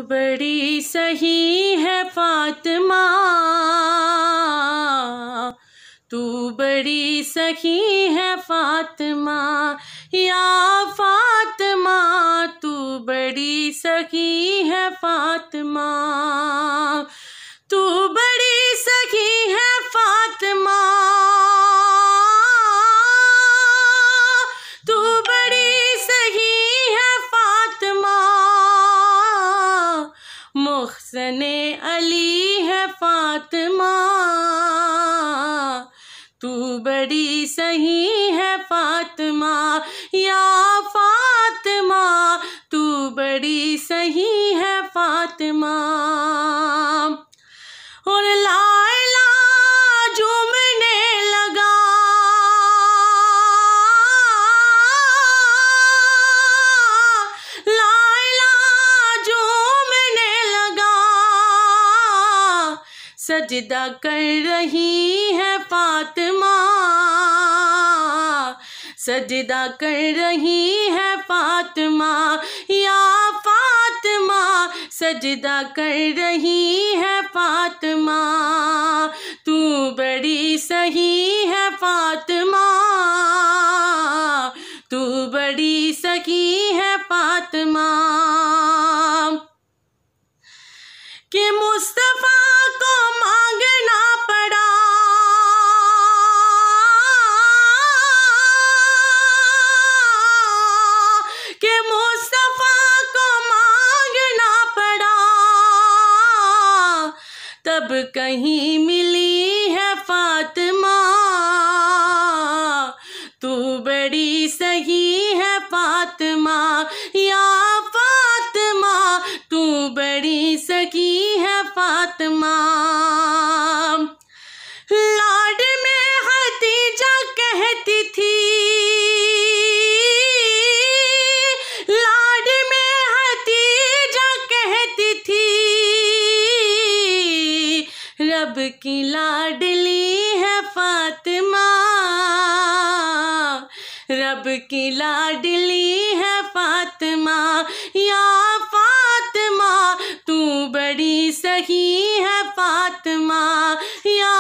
बड़ी सही है फातिमा, तू बड़ी सही है फातिमा, या फातिमा तू बड़ी सही है फातिमा, तू बड़ी सही है फातिमा, तू बड़ी सही है फातिमा, मुहसने अली है फातिमा, तू बड़ी सही है फातिमा, या फातिमा तू बड़ी सही है फातिमा। और लाइला झूमने लगा, लाइला झूमने लगा, सजदा कर रही है फातिमा, सजदा कर रही है फातिमा, या फातिमा सजदा कर रही है फातिमा, तू बड़ी सही है फातिमा, तू बड़ी सही है फातिमा। कि मुस्तफा को मांगना पड़ा, कि मुस्तफा को मांगना पड़ा, तब कहीं मिली है फातिमा, तू बड़ी सही है फातिमा, या फातिमा तू बड़ी सही है फातिमा। लाड में खदीजा कहती थी, लाड में खदीजा कहती थी, रब की लाडली है फातिमा, रब की लाडली है फातिमा, या फातिमा तू बड़ी सही है फातिमा, या